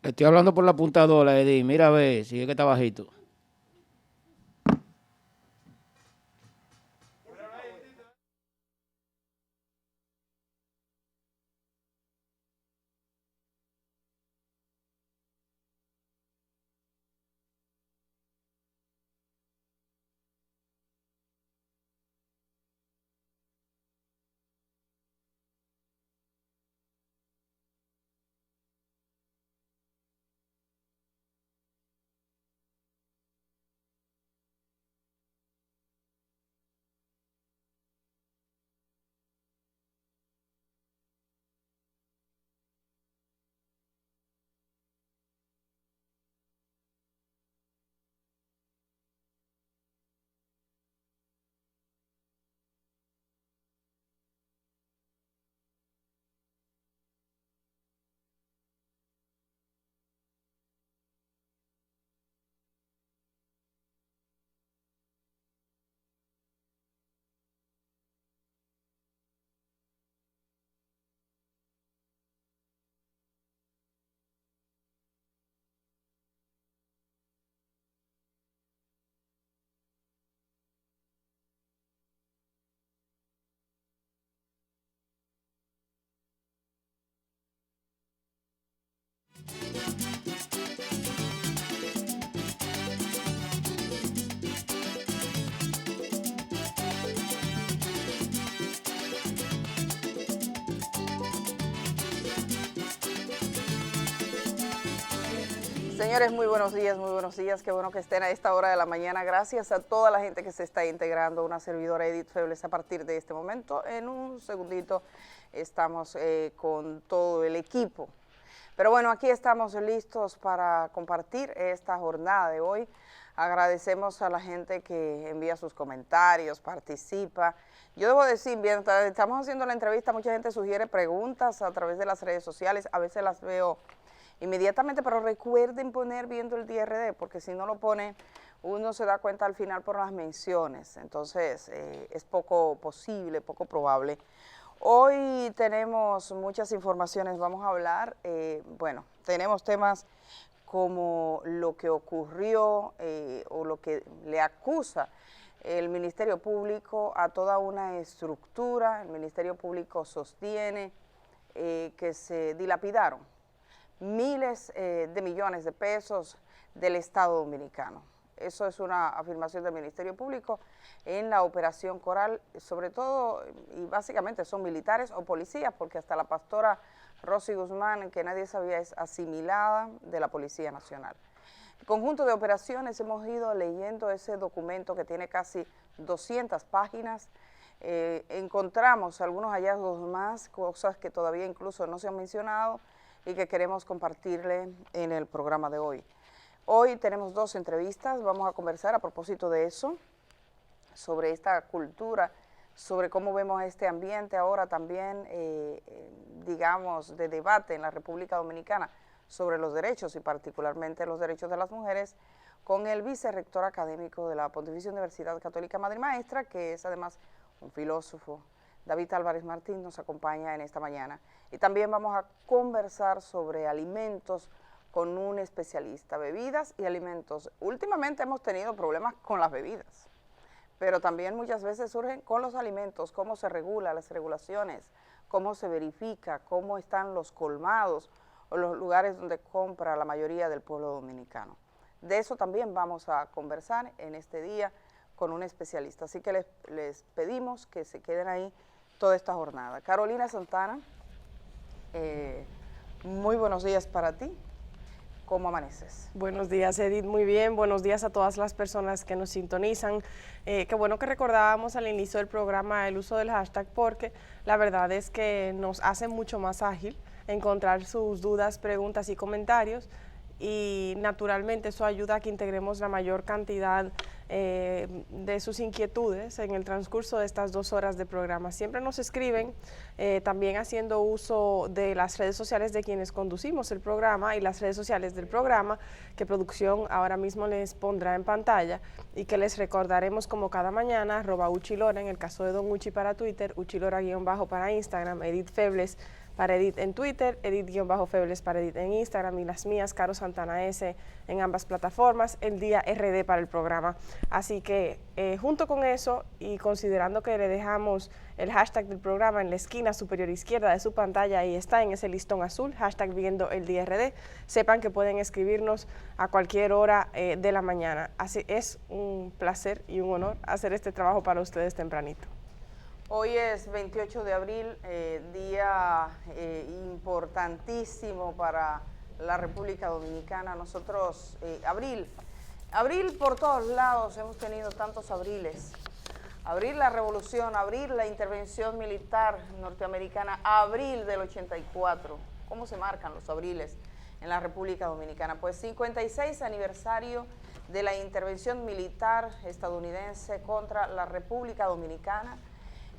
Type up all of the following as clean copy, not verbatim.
Estoy hablando por la apuntadora, Eddie. Mira a ver si es que está bajito. Señores, muy buenos días, qué bueno que estén a esta hora de la mañana. Gracias a toda la gente que se está integrando, una servidora Edith Febles a partir de este momento. En un segundito estamos con todo el equipo. Pero bueno, aquí estamos listos para compartir esta jornada de hoy. Agradecemos a la gente que envía sus comentarios, participa. Yo debo decir, mientras estamos haciendo la entrevista, mucha gente sugiere preguntas a través de las redes sociales, a veces las veo inmediatamente, pero recuerden poner viendo el DRD, porque si no lo ponen, uno se da cuenta al final por las menciones, entonces es poco posible, poco probable. Hoy tenemos muchas informaciones, vamos a hablar, bueno, tenemos temas como lo que ocurrió o lo que le acusa el Ministerio Público a toda una estructura. El Ministerio Público sostiene que se dilapidaron miles de millones de pesos del Estado Dominicano. Eso es una afirmación del Ministerio Público en la Operación Coral, sobre todo y básicamente son militares o policías, porque hasta la pastora Rosy Guzmán, que nadie sabía, es asimilada de la Policía Nacional. El conjunto de operaciones, hemos ido leyendo ese documento que tiene casi 200 páginas, encontramos algunos hallazgos más, cosas que todavía incluso no se han mencionado, y que queremos compartirle en el programa de hoy. Hoy tenemos dos entrevistas, vamos a conversar a propósito de eso, sobre esta cultura, sobre cómo vemos este ambiente ahora también, digamos, de debate en la República Dominicana sobre los derechos y particularmente los derechos de las mujeres, con el vicerrector académico de la Pontificia Universidad Católica Madre y Maestra, que es además un filósofo. David Álvarez Martín nos acompaña en esta mañana. Y también vamos a conversar sobre alimentos con un especialista, bebidas y alimentos. Últimamente hemos tenido problemas con las bebidas, pero también muchas veces surgen con los alimentos, cómo se regula, las regulaciones, cómo se verifica, cómo están los colmados o los lugares donde compra la mayoría del pueblo dominicano. De eso también vamos a conversar en este día con un especialista. Así que les pedimos que se queden ahí toda esta jornada. Carolina Santana, muy buenos días para ti. ¿Cómo amaneces? Buenos días, Edith, muy bien. Buenos días a todas las personas que nos sintonizan. Qué bueno que recordábamos al inicio del programa el uso del hashtag, porque la verdad es que nos hace mucho más ágil encontrar sus dudas, preguntas y comentarios, y naturalmente eso ayuda a que integremos la mayor cantidad de sus inquietudes en el transcurso de estas 2 horas de programa. Siempre nos escriben, también haciendo uso de las redes sociales de quienes conducimos el programa y las redes sociales del programa, que producción ahora mismo les pondrá en pantalla y que les recordaremos como cada mañana, @uchilora en el caso de Don Uchi para Twitter, uchilora_ para Instagram, Edith Febles para Edith en Twitter, Edith-Febles para Edith en Instagram y las mías, Caro Santana S, en ambas plataformas, el día RD para el programa. Así que junto con eso y considerando que le dejamos el hashtag del programa en la esquina superior izquierda de su pantalla, ahí está en ese listón azul, hashtag viendo el día RD, sepan que pueden escribirnos a cualquier hora de la mañana. Así es un placer y un honor hacer este trabajo para ustedes tempranito. Hoy es 28 de abril, día importantísimo para la República Dominicana. Nosotros, abril por todos lados, hemos tenido tantos abriles. Abril la revolución, abril la intervención militar norteamericana, abril del 84. ¿Cómo se marcan los abriles en la República Dominicana? Pues 56 aniversario de la intervención militar estadounidense contra la República Dominicana.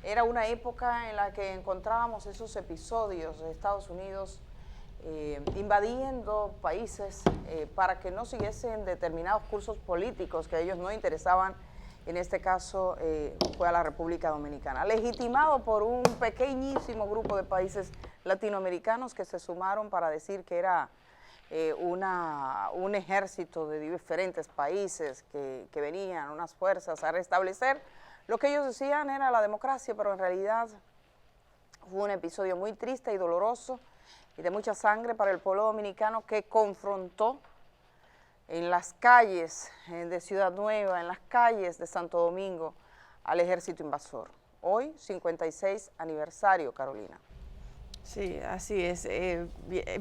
Era una época en la que encontrábamos esos episodios de Estados Unidos invadiendo países para que no siguiesen determinados cursos políticos que a ellos no interesaban. En este caso fue a la República Dominicana, legitimado por un pequeñísimo grupo de países latinoamericanos que se sumaron para decir que era un ejército de diferentes países que venían, unas fuerzas a restablecer. Lo que ellos decían era la democracia, pero en realidad fue un episodio muy triste y doloroso y de mucha sangre para el pueblo dominicano, que confrontó en las calles de Ciudad Nueva, en las calles de Santo Domingo, al ejército invasor. Hoy, 56 aniversario, Carolina. Sí, así es.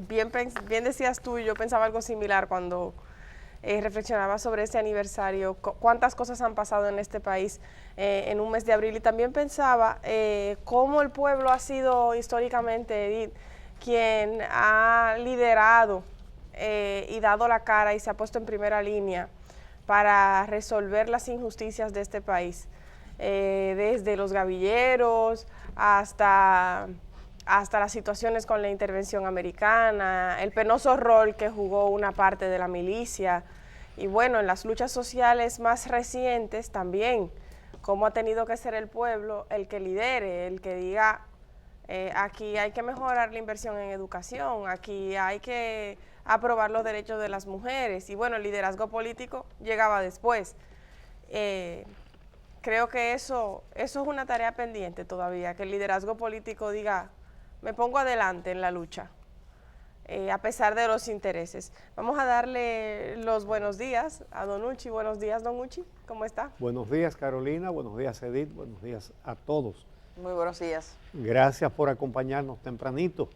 Bien decías tú, y yo pensaba algo similar cuando reflexionaba sobre este aniversario, cuántas cosas han pasado en este país en un mes de abril, y también pensaba cómo el pueblo ha sido históricamente, Edith, quien ha liderado y dado la cara y se ha puesto en primera línea para resolver las injusticias de este país, desde los gavilleros hasta las situaciones con la intervención americana, el penoso rol que jugó una parte de la milicia, y bueno, en las luchas sociales más recientes también, cómo ha tenido que ser el pueblo el que lidere, el que diga, aquí hay que mejorar la inversión en educación, aquí hay que aprobar los derechos de las mujeres, y bueno, el liderazgo político llegaba después. Creo que eso es una tarea pendiente todavía, que el liderazgo político diga, me pongo adelante en la lucha, a pesar de los intereses. Vamos a darle los buenos días a Don Uchi. Buenos días, Don Uchi, ¿cómo está? Buenos días, Carolina, buenos días, Edith, buenos días a todos. Muy buenos días. Gracias por acompañarnos tempranito.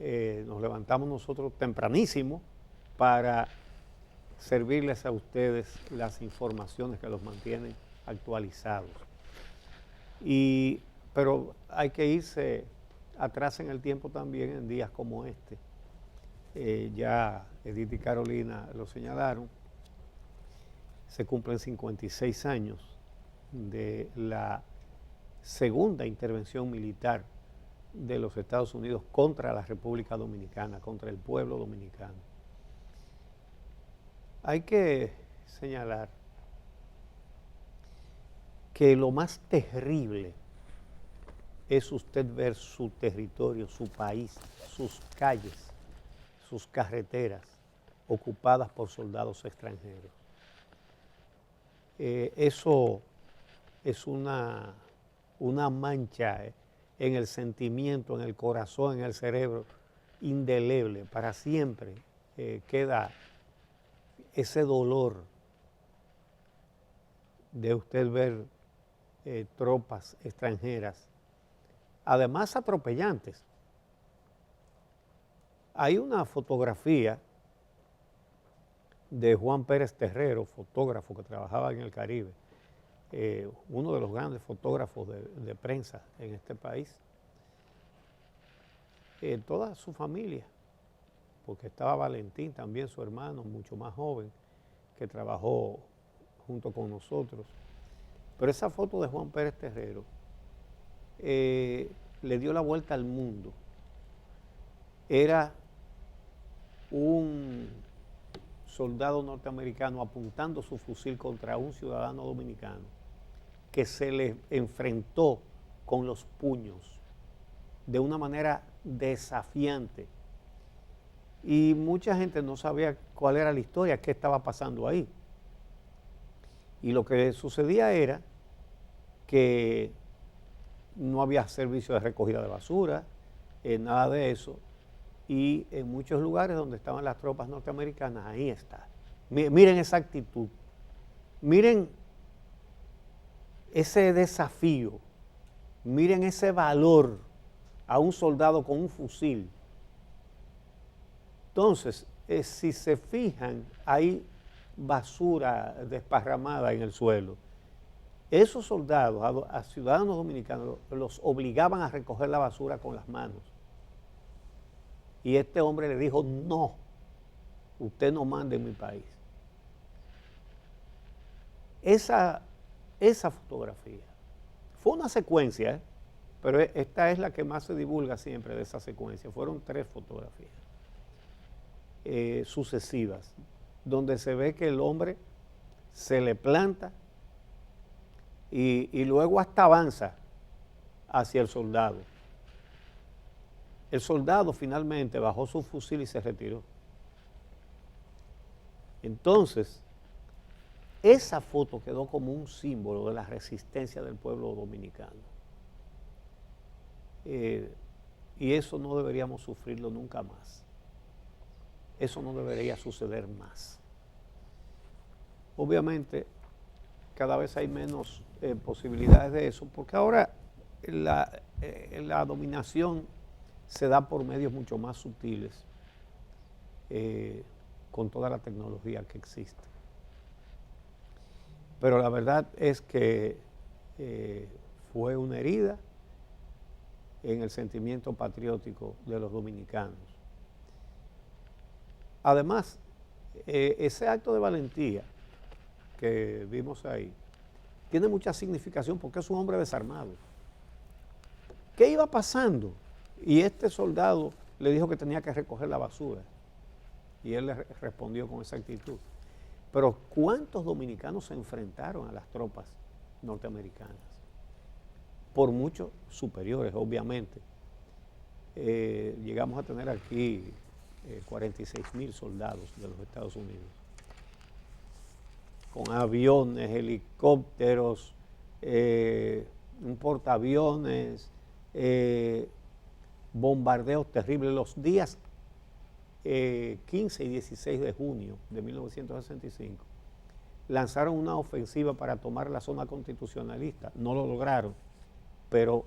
Nos levantamos nosotros tempranísimo para servirles a ustedes las informaciones que los mantienen actualizados. Pero hay que irse atrás en el tiempo también, en días como este. Ya Edith y Carolina lo señalaron, se cumplen 56 años de la segunda intervención militar de los Estados Unidos contra la República Dominicana, contra el pueblo dominicano. Hay que señalar que lo más terrible es usted ver su territorio, su país, sus calles, sus carreteras ocupadas por soldados extranjeros. Eso es una mancha en el sentimiento, en el corazón, en el cerebro, indeleble. Para siempre queda ese dolor de usted ver tropas extranjeras, además atropellantes. Hay una fotografía de Juan Pérez Terrero, fotógrafo que trabajaba en el Caribe, uno de los grandes fotógrafos de prensa en este país. Toda su familia, porque estaba Valentín, también su hermano, mucho más joven, que trabajó junto con nosotros. Pero esa foto de Juan Pérez Terrero le dio la vuelta al mundo. Era un soldado norteamericano apuntando su fusil contra un ciudadano dominicano que se le enfrentó con los puños de una manera desafiante. Y mucha gente no sabía cuál era la historia, qué estaba pasando ahí. Y lo que sucedía era que no había servicio de recogida de basura, nada de eso. Y en muchos lugares donde estaban las tropas norteamericanas, ahí está. Miren esa actitud, miren ese desafío, miren ese valor a un soldado con un fusil. Entonces, si se fijan, hay basura desparramada en el suelo. Esos soldados, a ciudadanos dominicanos, los obligaban a recoger la basura con las manos. Y este hombre le dijo, no, usted no manda en mi país. Esa fotografía fue una secuencia, pero esta es la que más se divulga siempre de esa secuencia. Fueron 3 fotografías sucesivas, donde se ve que el hombre se le planta y luego hasta avanza hacia el soldado. El soldado finalmente bajó su fusil y se retiró. Entonces, esa foto quedó como un símbolo de la resistencia del pueblo dominicano. Y eso no deberíamos sufrirlo nunca más. Eso no debería suceder más. Obviamente, cada vez hay menos posibilidades de eso, porque ahora la dominación se da por medios mucho más sutiles, con toda la tecnología que existe. Pero la verdad es que fue una herida en el sentimiento patriótico de los dominicanos. Además, ese acto de valentía que vimos ahí tiene mucha significación porque es un hombre desarmado. ¿Qué iba pasando? Y este soldado le dijo que tenía que recoger la basura y él le respondió con esa actitud. Pero ¿cuántos dominicanos se enfrentaron a las tropas norteamericanas? Por mucho superiores, obviamente. Llegamos a tener aquí 46,000 soldados de los Estados Unidos, con aviones, helicópteros, un portaaviones, bombardeos terribles. Los días 15 y 16 de junio de 1965 lanzaron una ofensiva para tomar la zona constitucionalista. No lo lograron, pero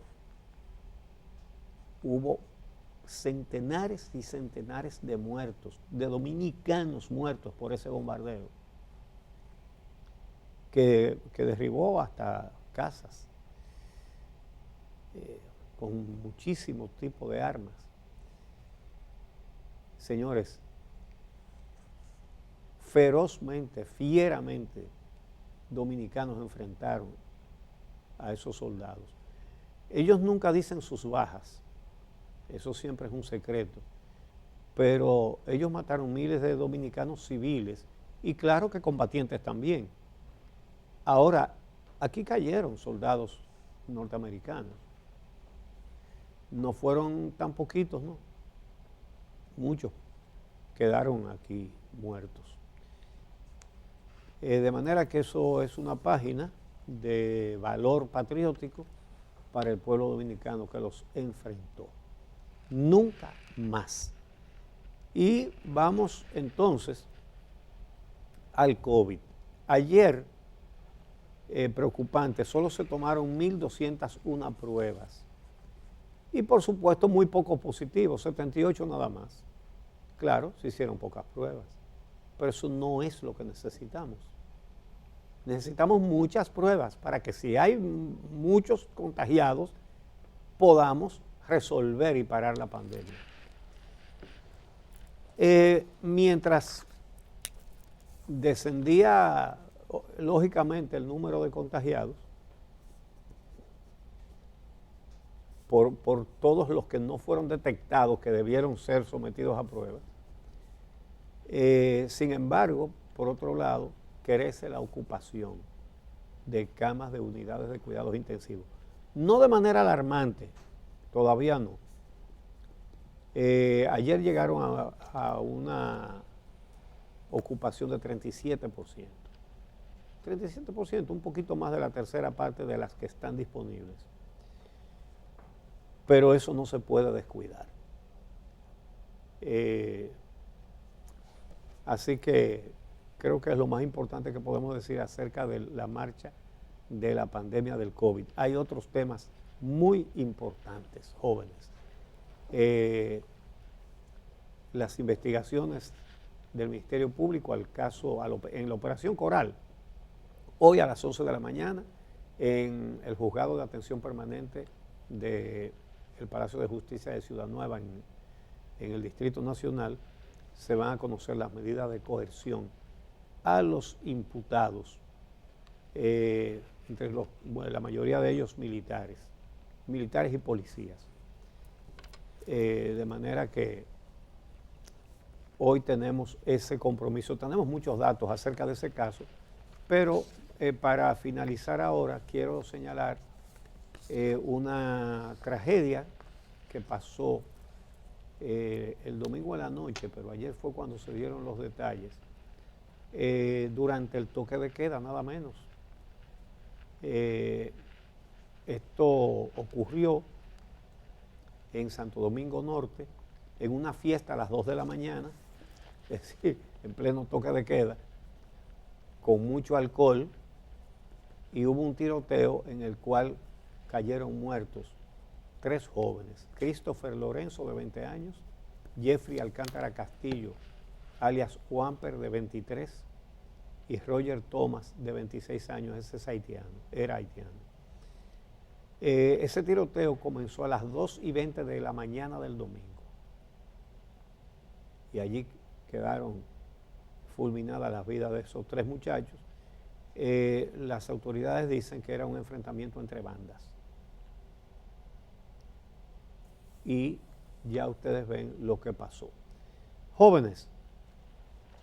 hubo centenares y centenares de muertos, de dominicanos muertos por ese bombardeo, que derribó hasta casas, con muchísimos tipos de armas. Señores, ferozmente, fieramente, dominicanos enfrentaron a esos soldados. Ellos nunca dicen sus bajas, eso siempre es un secreto, pero ellos mataron miles de dominicanos civiles y claro que combatientes también. Ahora, aquí cayeron soldados norteamericanos. No fueron tan poquitos, ¿no? Muchos quedaron aquí muertos. De manera que eso es una página de valor patriótico para el pueblo dominicano que los enfrentó. Nunca más. Y vamos entonces al COVID. Ayer, preocupante, solo se tomaron 1.201 pruebas. Y por supuesto muy pocos positivos, 78 nada más. Claro, se hicieron pocas pruebas, pero eso no es lo que necesitamos. Necesitamos muchas pruebas para que si hay muchos contagiados, podamos resolver y parar la pandemia. Mientras descendía lógicamente el número de contagiados, por todos los que no fueron detectados, que debieron ser sometidos a pruebas. Sin embargo, por otro lado, crece la ocupación de camas de unidades de cuidados intensivos. No de manera alarmante, todavía no, Ayer llegaron a una ocupación de 37%. 37%, un poquito más de la tercera parte de las que están disponibles. Pero eso no se puede descuidar. Así que creo que es lo más importante que podemos decir acerca de la marcha de la pandemia del COVID. Hay otros temas muy importantes, jóvenes. Las investigaciones del Ministerio Público al caso, en la Operación Coral, hoy a las 11 de la mañana, en el Juzgado de Atención Permanente del Palacio de Justicia de Ciudad Nueva, en el Distrito Nacional, se van a conocer las medidas de coerción a los imputados, la mayoría de ellos militares y policías. De manera que hoy tenemos ese compromiso, tenemos muchos datos acerca de ese caso, pero para finalizar ahora quiero señalar una tragedia que pasó el domingo en la noche, pero ayer fue cuando se dieron los detalles, durante el toque de queda, nada menos. Esto ocurrió en Santo Domingo Norte, en una fiesta a las 2 de la mañana, es decir, en pleno toque de queda, con mucho alcohol, y hubo un tiroteo en el cual cayeron muertos 3 jóvenes, Christopher Lorenzo de 20 años, Jeffrey Alcántara Castillo, alias Juanper de 23, y Roger Thomas de 26 años, ese es haitiano, era haitiano. Ese tiroteo comenzó a las 2:20 de la mañana del domingo, y allí quedaron fulminadas las vidas de esos 3 muchachos. Las autoridades dicen que era un enfrentamiento entre bandas. Y ya ustedes ven lo que pasó. Jóvenes,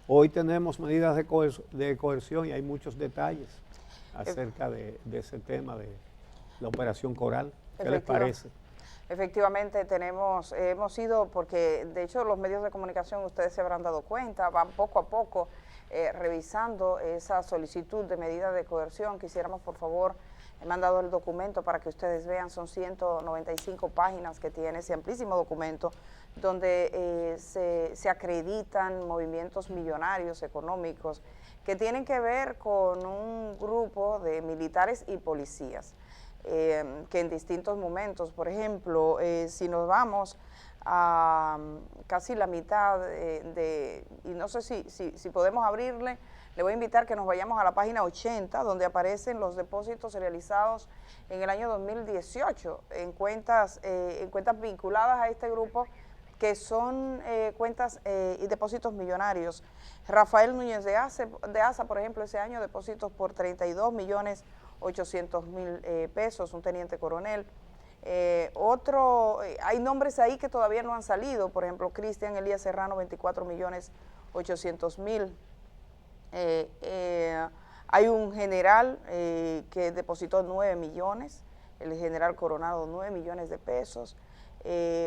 hoy tenemos medidas de coerción y hay muchos detalles acerca de ese tema de la Operación Coral. ¿Qué les parece? Efectivamente hemos ido, porque de hecho los medios de comunicación, ustedes se habrán dado cuenta, van poco a poco revisando esa solicitud de medida de coerción. Quisiéramos, por favor, he mandado el documento para que ustedes vean, son 195 páginas que tiene ese amplísimo documento, donde se acreditan movimientos millonarios económicos que tienen que ver con un grupo de militares y policías, que en distintos momentos, por ejemplo, si nos vamos a casi la mitad y no sé si podemos abrirle, le voy a invitar que nos vayamos a la página 80, donde aparecen los depósitos realizados en el año 2018 en cuentas vinculadas a este grupo, que son cuentas y depósitos millonarios. Rafael Núñez de Asa, por ejemplo, ese año depósitos por 32.800.000 pesos, un teniente coronel. Hay nombres ahí que todavía no han salido, por ejemplo, Cristian Elías Serrano, 24.800.000. Hay un general que depositó 9 millones, el general Coronado, 9 millones de pesos.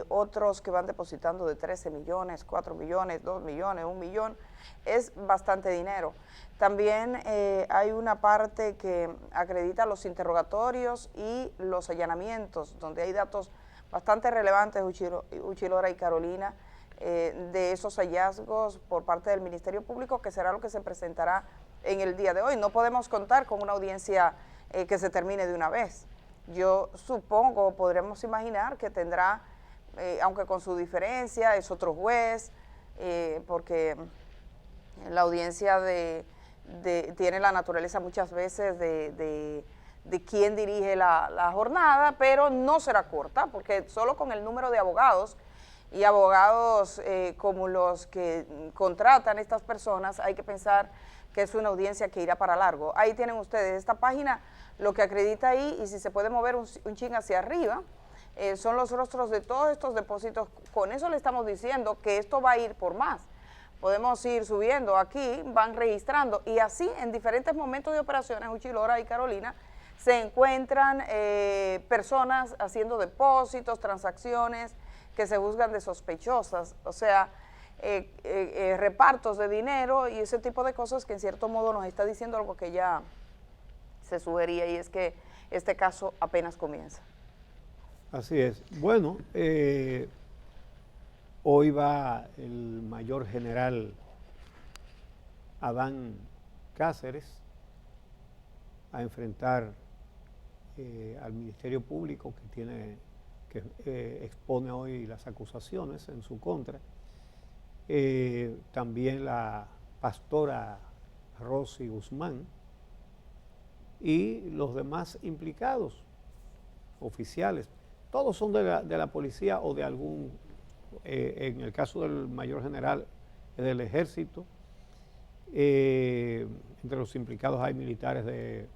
Otros que van depositando de 13 millones, 4 millones, 2 millones, 1 millón, es bastante dinero. También hay una parte que acredita los interrogatorios y los allanamientos, donde hay datos bastante relevantes, Uchilora y Carolina, de esos hallazgos por parte del Ministerio Público, que será lo que se presentará en el día de hoy. No podemos contar con una audiencia que se termine de una vez. Yo supongo, podremos imaginar que tendrá, aunque con su diferencia, es otro juez, porque la audiencia tiene la naturaleza muchas veces de quién dirige la jornada, pero no será corta, porque solo con el número de abogados y abogados como los que contratan estas personas, hay que pensar que es una audiencia que irá para largo. Ahí tienen ustedes esta página, lo que acredita ahí, y si se puede mover un chin hacia arriba, son los rostros de todos estos depósitos. Con eso le estamos diciendo que esto va a ir por más. Podemos ir subiendo aquí, van registrando, y así en diferentes momentos de operaciones, Uchilora y Carolina, se encuentran personas haciendo depósitos, transacciones, que se juzgan de sospechosas, o sea, repartos de dinero y ese tipo de cosas que en cierto modo nos está diciendo algo que ya se sugería, y es que este caso apenas comienza. Así es. Bueno, hoy va el mayor general Adán Cáceres a enfrentar al Ministerio Público que expone hoy las acusaciones en su contra. También la pastora Rosy Guzmán y los demás implicados, oficiales. Todos son de la policía o de algún, en el caso del mayor general, del ejército. Entre los implicados hay militares de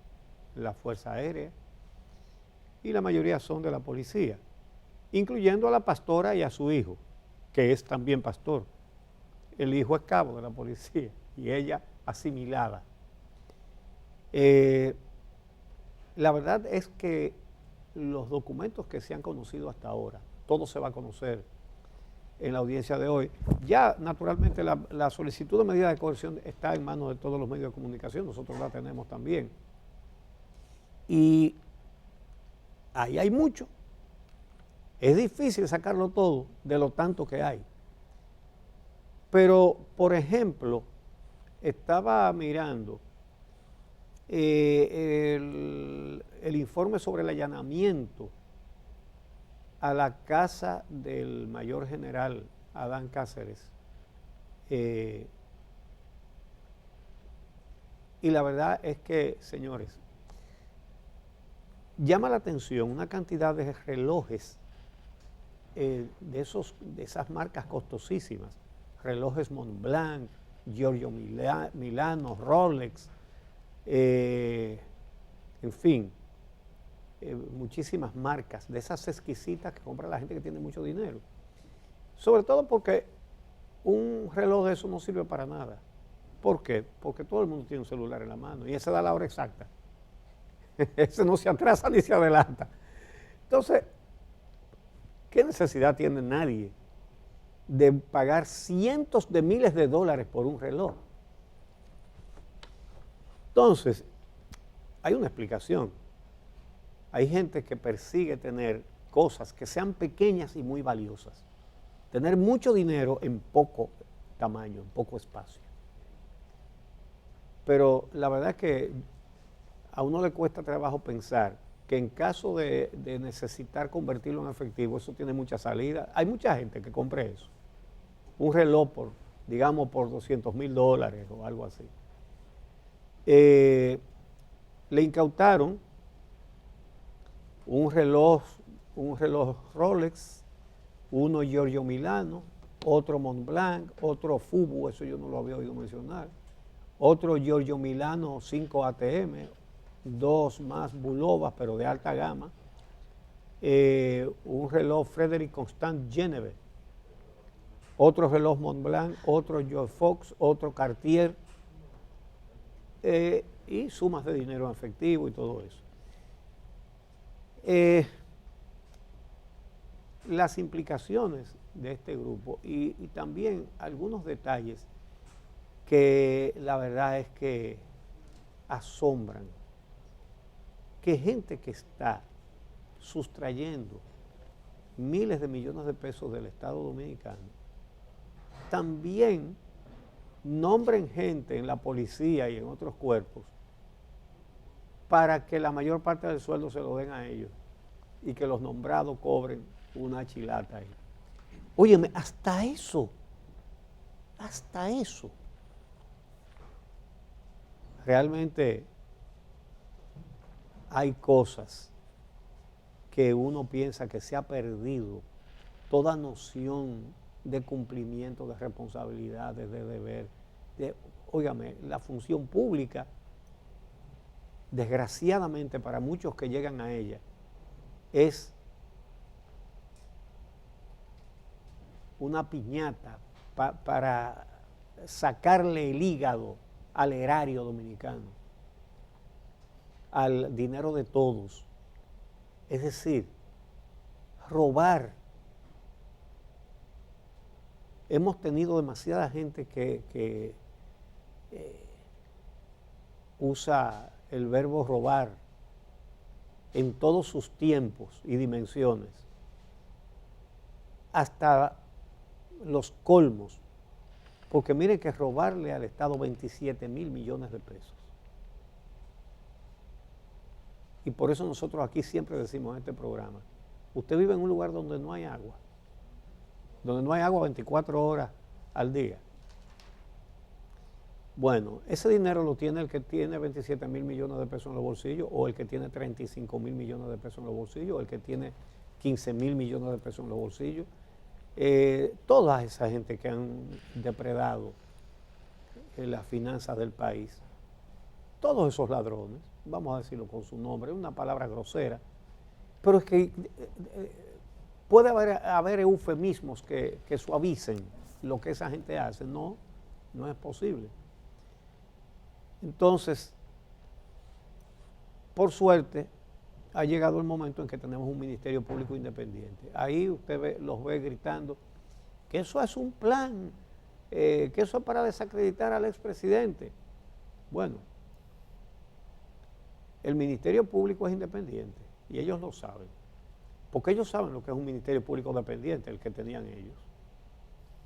la Fuerza Aérea y la mayoría son de la policía, incluyendo a la pastora y a su hijo, que es también pastor. El hijo es cabo de la policía y ella asimilada. La verdad es que los documentos que se han conocido hasta ahora, todo se va a conocer en la audiencia de hoy. Ya, naturalmente, la solicitud de medida de coerción está en manos de todos los medios de comunicación, nosotros la tenemos también. Y ahí hay mucho. Es difícil sacarlo todo de lo tanto que hay. Pero, por ejemplo, estaba mirando el informe sobre el allanamiento a la casa del mayor general Adán Cáceres. Y la verdad es que, señores, llama la atención una cantidad de relojes de esas marcas costosísimas, relojes Montblanc, Giorgio Milano, Rolex, en fin, muchísimas marcas de esas exquisitas que compra la gente que tiene mucho dinero. Sobre todo porque un reloj de eso no sirve para nada. ¿Por qué? Porque todo el mundo tiene un celular en la mano y ese da la hora exacta. Ese no se atrasa ni se adelanta. Entonces, ¿qué necesidad tiene nadie de pagar cientos de miles de dólares por un reloj? Entonces, hay una explicación. Hay gente que persigue tener cosas que sean pequeñas y muy valiosas. Tener mucho dinero en poco tamaño, en poco espacio. Pero la verdad es que a uno le cuesta trabajo pensar que en caso de necesitar convertirlo en efectivo, eso tiene mucha salida. Hay mucha gente que compre eso. Un reloj por, digamos, por $200,000 o algo así. Le incautaron un reloj Rolex, uno Giorgio Milano, otro Montblanc, otro Fubu, eso yo no lo había oído mencionar, otro Giorgio Milano 5 ATM, dos más Bulova, pero de alta gama, un reloj Frederic Constant Geneve, otro reloj Montblanc, otro George Fox, otro Cartier, y sumas de dinero en efectivo y todo eso. Las implicaciones de este grupo y también algunos detalles que la verdad es que asombran, que gente que está sustrayendo miles de millones de pesos del Estado Dominicano también nombren gente en la policía y en otros cuerpos para que la mayor parte del sueldo se lo den a ellos y que los nombrados cobren una chilata ahí. Óyeme, hasta eso. Realmente hay cosas que uno piensa que se ha perdido toda noción de cumplimiento de responsabilidades, de deber. Óigame, la función pública, desgraciadamente para muchos que llegan a ella, es una piñata para sacarle el hígado al erario dominicano, al dinero de todos. Es decir, robar hemos tenido demasiada gente que usa el verbo robar en todos sus tiempos y dimensiones, hasta los colmos, porque miren que robarle al Estado 27.000 millones de pesos. Y por eso nosotros aquí siempre decimos en este programa, usted vive en un lugar donde no hay agua 24 horas al día. Bueno, ese dinero lo tiene el que tiene 27.000 millones de pesos en los bolsillos, o el que tiene 35.000 millones de pesos en los bolsillos, o el que tiene 15.000 millones de pesos en los bolsillos. Toda esa gente que han depredado las finanzas del país, todos esos ladrones, vamos a decirlo con su nombre, es una palabra grosera, pero es que puede haber eufemismos que suavicen lo que esa gente hace. No es posible. Entonces, por suerte, ha llegado el momento en que tenemos un Ministerio Público independiente. Ahí usted los ve gritando que eso es un plan, que eso es para desacreditar al expresidente. Bueno, el Ministerio Público es independiente y ellos lo saben, porque ellos saben lo que es un Ministerio Público dependiente, el que tenían ellos,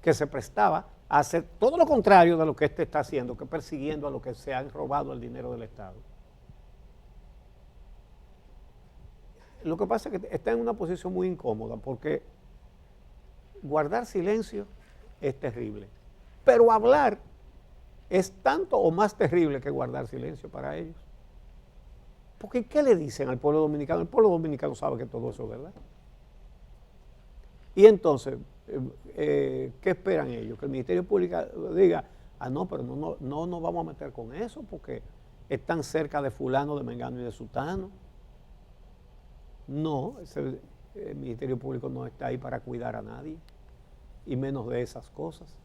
que se prestaba a hacer todo lo contrario de lo que este está haciendo, que persiguiendo a los que se han robado el dinero del Estado. Lo que pasa es que está en una posición muy incómoda, porque guardar silencio es terrible, pero hablar es tanto o más terrible que guardar silencio para ellos. Porque ¿qué le dicen al pueblo dominicano? El pueblo dominicano sabe que todo eso es verdad. Y entonces, ¿qué esperan ellos? Que el Ministerio Público diga, no, pero no nos vamos a meter con eso porque están cerca de fulano, de mengano y de sutano. No, el Ministerio Público no está ahí para cuidar a nadie, y menos de esas cosas.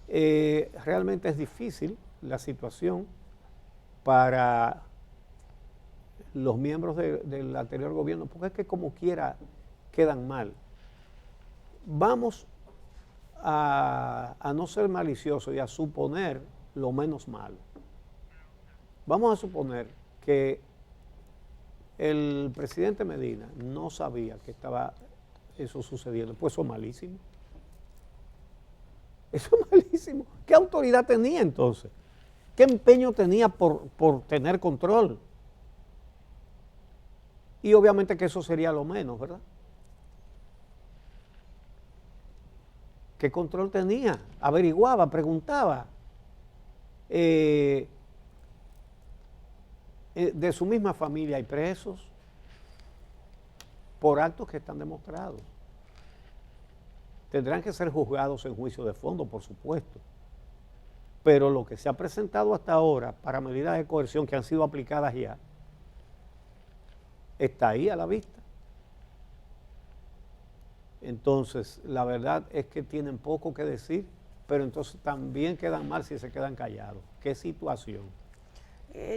Realmente es difícil la situación para los miembros del anterior gobierno, porque es que como quiera quedan mal. Vamos a no ser maliciosos y a suponer lo menos malo. Vamos a suponer que el presidente Medina no sabía que estaba eso sucediendo. Pues eso es malísimo. Eso es malísimo. ¿Qué autoridad tenía entonces? ¿Qué empeño tenía por tener control? Y obviamente que eso sería lo menos, ¿verdad? ¿Qué control tenía? Averiguaba, preguntaba. De su misma familia hay presos por actos que están demostrados. Tendrán que ser juzgados en juicio de fondo, por supuesto. Pero lo que se ha presentado hasta ahora para medidas de coerción que han sido aplicadas ya, está ahí a la vista. Entonces, la verdad es que tienen poco que decir, pero entonces también quedan mal si se quedan callados. ¿Qué situación?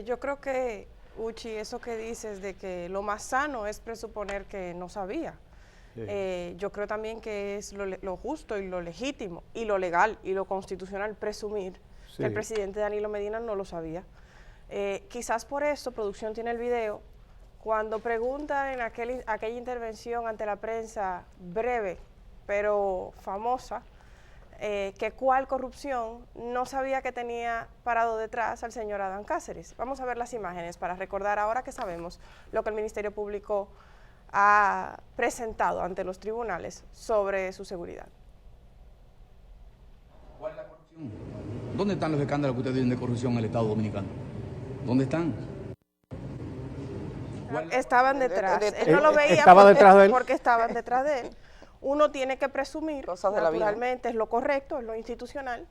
Yo creo que, Uchi, eso que dices de que lo más sano es presuponer que no sabía. Sí. Yo creo también que es lo justo y lo legítimo y lo legal y lo constitucional presumir que el presidente Danilo Medina no lo sabía. Quizás por eso producción tiene el video. Cuando pregunta en aquella intervención ante la prensa, breve pero famosa, que cuál corrupción, no sabía que tenía parado detrás al señor Adán Cáceres. Vamos a ver las imágenes para recordar ahora que sabemos lo que el Ministerio Público ha presentado ante los tribunales sobre su seguridad. ¿Cuál es la corrupción? ¿Dónde están los escándalos que ustedes tienen de corrupción en el Estado Dominicano? ¿Dónde están? Estaban detrás. Él no lo veía porque estaban detrás de él. Uno tiene que presumir, naturalmente, es lo correcto, es lo institucional,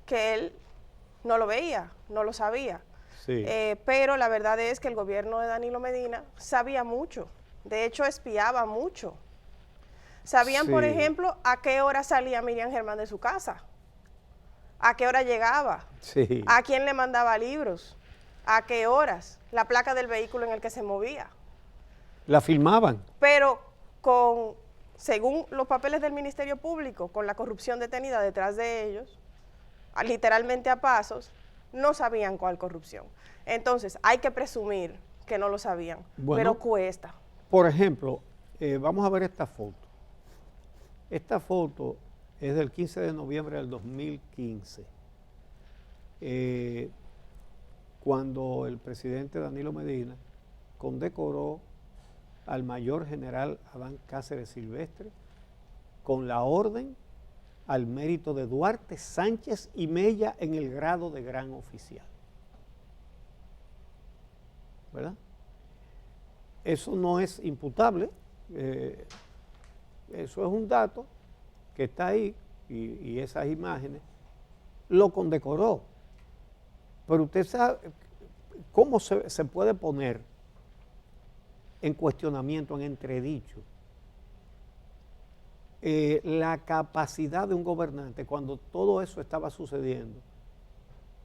que él no lo veía, no lo sabía. Sí. Pero la verdad es que el gobierno de Danilo Medina sabía mucho, de hecho espiaba mucho. Sabían, por ejemplo, a qué hora salía Miriam Germán de su casa, a qué hora llegaba, a quién le mandaba libros, a qué horas, la placa del vehículo en el que se movía. La filmaban. Pero con según los papeles del Ministerio Público, con la corrupción detenida detrás de ellos, literalmente a pasos, no sabían cuál corrupción. Entonces, hay que presumir que no lo sabían, Bueno, pero cuesta. Por ejemplo, vamos a ver esta foto. Esta foto es del 15 de noviembre del 2015, cuando el presidente Danilo Medina condecoró al mayor general Adán Cáceres Silvestre con la orden al mérito de Duarte, Sánchez y Mella en el grado de gran oficial. ¿Verdad? Eso no es imputable, eso es un dato que está ahí y esas imágenes lo condecoró. Pero usted sabe cómo se puede poner en cuestionamiento, en entredicho, la capacidad de un gobernante cuando todo eso estaba sucediendo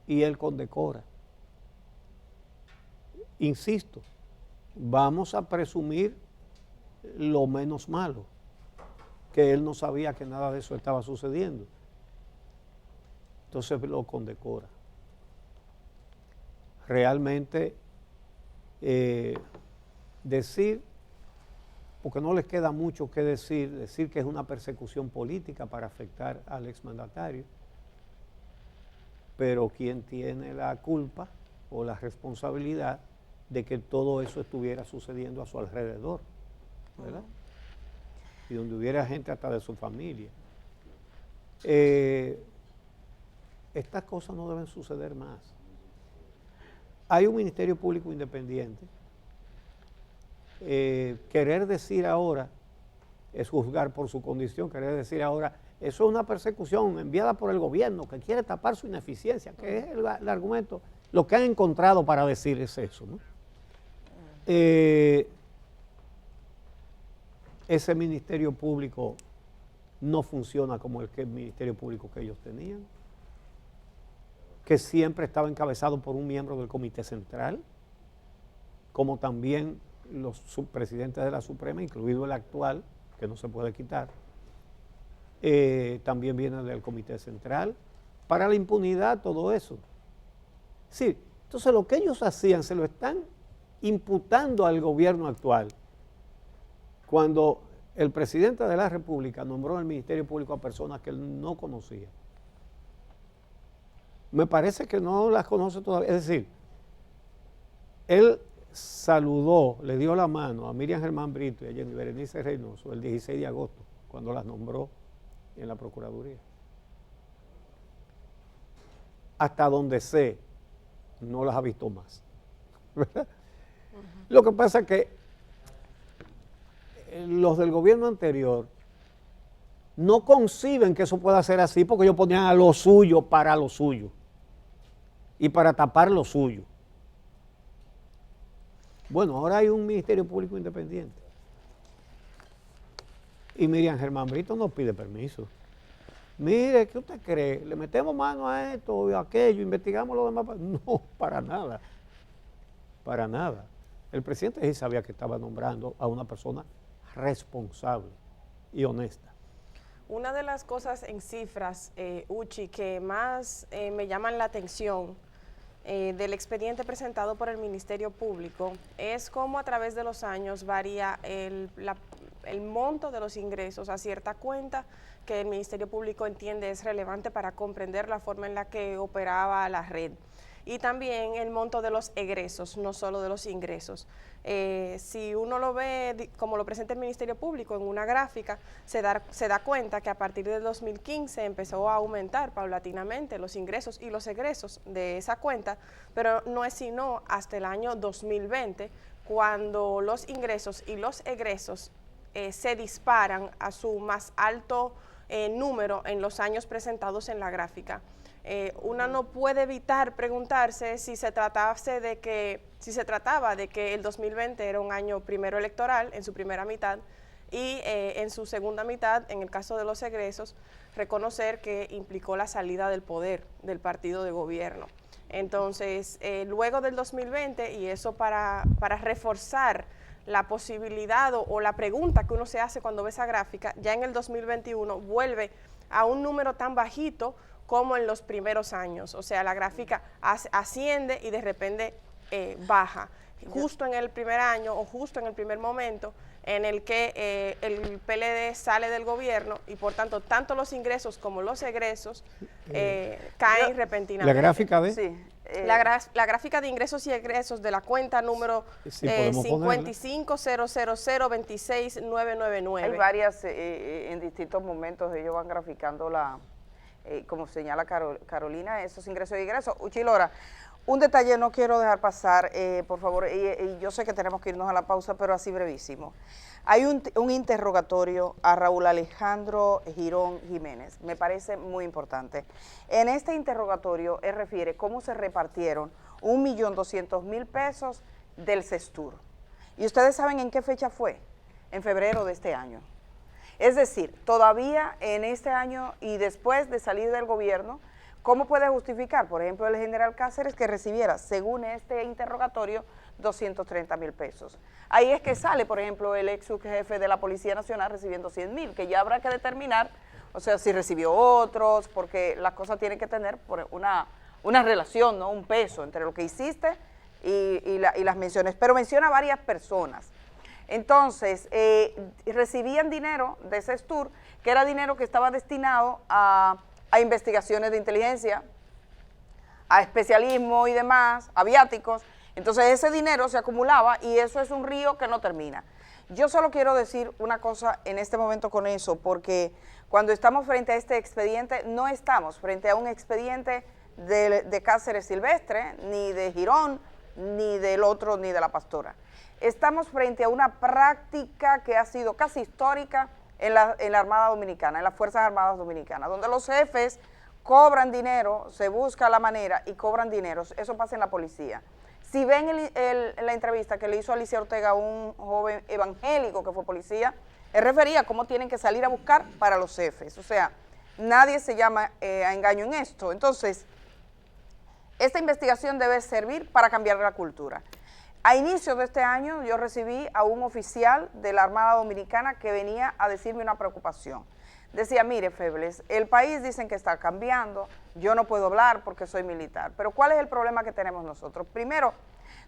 y él condecora. Insisto, vamos a presumir lo menos malo, que él no sabía que nada de eso estaba sucediendo. Entonces lo condecora. Realmente decir, porque no les queda mucho que decir que es una persecución política para afectar al exmandatario, pero quien tiene la culpa o la responsabilidad de que todo eso estuviera sucediendo a su alrededor, ¿verdad? Y donde hubiera gente hasta de su familia. Estas cosas no deben suceder más. Hay un Ministerio Público independiente. Querer decir ahora es juzgar por su condición, querer decir ahora, eso es una persecución enviada por el gobierno que quiere tapar su ineficiencia, que es el argumento, lo que han encontrado para decir es eso, ¿no? Ese Ministerio Público no funciona como el Ministerio Público que ellos tenían, que siempre estaba encabezado por un miembro del Comité Central, como también los subpresidentes de la Suprema, incluido el actual, que no se puede quitar, también viene del Comité Central, para la impunidad, todo eso. Sí, entonces lo que ellos hacían se lo están imputando al gobierno actual, cuando el presidente de la República nombró al Ministerio Público a personas que él no conocía. Me parece que no las conoce todavía, es decir, él saludó, le dio la mano a Miriam Germán Brito y a Jenny Berenice Reynoso el 16 de agosto, cuando las nombró en la Procuraduría. Hasta donde sé, no las ha visto más. ¿Verdad? Lo que pasa es que los del gobierno anterior no conciben que eso pueda ser así porque ellos ponían a lo suyo para lo suyo y para tapar lo suyo. Bueno, ahora hay un Ministerio Público independiente. Y Miriam Germán Brito nos pide permiso. Mire, ¿qué usted cree? ¿Le metemos mano a esto y a aquello? ¿Investigamos lo demás? No, para nada. Para nada. El presidente sí sabía que estaba nombrando a una persona responsable y honesta. Una de las cosas en cifras, Uchi, que más me llaman la atención del expediente presentado por el Ministerio Público es cómo a través de los años varía el monto de los ingresos a cierta cuenta que el Ministerio Público entiende es relevante para comprender la forma en la que operaba la red. Y también el monto de los egresos, no solo de los ingresos. Si uno lo ve como lo presenta el Ministerio Público en una gráfica, se da cuenta que a partir del 2015 empezó a aumentar paulatinamente los ingresos y los egresos de esa cuenta, pero no es sino hasta el año 2020 cuando los ingresos y los egresos se disparan a su más alto número en los años presentados en la gráfica. Una no puede evitar preguntarse si se trataba de que el 2020 era un año primero electoral en su primera mitad y en su segunda mitad, en el caso de los egresos, reconocer que implicó la salida del poder del partido de gobierno. Entonces, luego del 2020, y eso para reforzar la posibilidad o la pregunta que uno se hace cuando ve esa gráfica, ya en el 2021 vuelve a un número tan bajito como en los primeros años. O sea, la gráfica asciende y de repente baja. Justo en el primer año o justo en el primer momento en el que el PLD sale del gobierno y por tanto, tanto los ingresos como los egresos caen repentinamente. La gráfica de... Sí. La gráfica de ingresos y egresos de la cuenta número 5500026999. Hay varias, en distintos momentos ellos van graficando como señala Carolina, esos ingresos y egresos. Uchilora, un detalle no quiero dejar pasar, por favor, y yo sé que tenemos que irnos a la pausa, pero así brevísimo. Hay un interrogatorio a Raúl Alejandro Girón Jiménez, me parece muy importante. En este interrogatorio, él refiere cómo se repartieron 1.200.000 pesos del CESTUR. ¿Y ustedes saben en qué fecha fue? En febrero de este año. Es decir, todavía en este año y después de salir del gobierno, ¿cómo puede justificar, por ejemplo, el general Cáceres que recibiera, según este interrogatorio, 230.000 pesos? Ahí es que sale, por ejemplo, el ex subjefe de la Policía Nacional recibiendo 100.000, que ya habrá que determinar, o sea, si recibió otros, porque las cosas tienen que tener una relación, ¿no? Un peso entre lo que hiciste y las menciones. Pero menciona varias personas. Entonces, recibían dinero de CESTUR, que era dinero que estaba destinado a investigaciones de inteligencia, a especialismo y demás, a viáticos. Entonces ese dinero se acumulaba y eso es un río que no termina. Yo solo quiero decir una cosa en este momento con eso, porque cuando estamos frente a este expediente, no estamos frente a un expediente de Cáceres Silvestre, ni de Girón, ni del otro, ni de la Pastora. Estamos frente a una práctica que ha sido casi histórica en la Armada Dominicana, en las Fuerzas Armadas Dominicanas, donde los jefes cobran dinero, se busca la manera y cobran dinero. Eso pasa en la policía. Si ven la entrevista que le hizo Alicia Ortega a un joven evangélico que fue policía, él refería a cómo tienen que salir a buscar para los jefes. O sea, nadie se llama a engaño en esto. Entonces, esta investigación debe servir para cambiar la cultura. A inicios de este año yo recibí a un oficial de la Armada Dominicana que venía a decirme una preocupación. Decía, mire, Febles, el país dicen que está cambiando, yo no puedo hablar porque soy militar, pero ¿cuál es el problema que tenemos nosotros? Primero,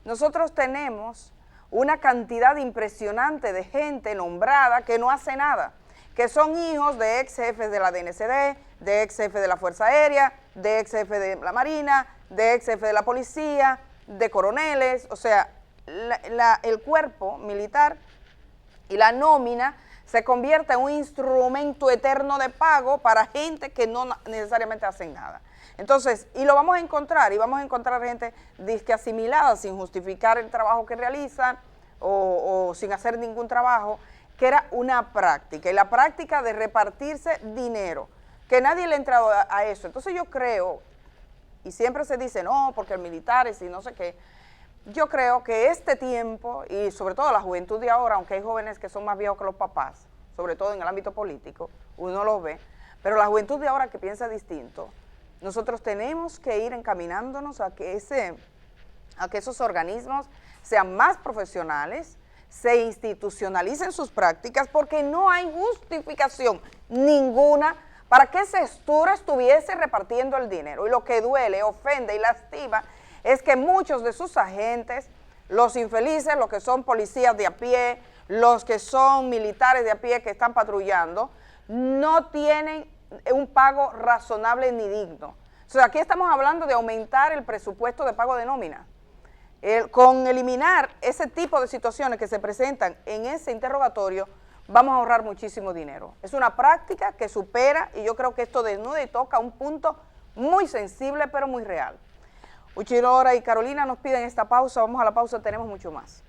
nosotros tenemos una cantidad impresionante de gente nombrada que no hace nada, que son hijos de ex jefes de la DNCD, de ex jefes de la Fuerza Aérea, de ex jefes de la Marina, de ex jefes de la Policía, de coroneles. O sea, el cuerpo militar y la nómina se convierte en un instrumento eterno de pago para gente que no necesariamente hacen nada. Entonces, y lo vamos a encontrar, y vamos a encontrar gente disque asimilada sin justificar el trabajo que realizan o sin hacer ningún trabajo, que era una práctica, y la práctica de repartirse dinero, que nadie le ha entrado a eso. Entonces yo creo, y siempre se dice, no, porque el militar es y no sé qué, yo creo que este tiempo, y sobre todo la juventud de ahora, aunque hay jóvenes que son más viejos que los papás, sobre todo en el ámbito político, uno lo ve, pero la juventud de ahora que piensa distinto, nosotros tenemos que ir encaminándonos a que esos organismos sean más profesionales, se institucionalicen sus prácticas, porque no hay justificación ninguna para que CESTUR estuviese repartiendo el dinero. Y lo que duele, ofende y lastima es que muchos de sus agentes, los infelices, los que son policías de a pie, los que son militares de a pie que están patrullando, no tienen un pago razonable ni digno. O sea, aquí estamos hablando de aumentar el presupuesto de pago de nómina. Con eliminar ese tipo de situaciones que se presentan en ese interrogatorio, vamos a ahorrar muchísimo dinero. Es una práctica que supera, y yo creo que esto desnuda y toca un punto muy sensible, pero muy real. Uchilora y Carolina nos piden esta pausa, vamos a la pausa, tenemos mucho más.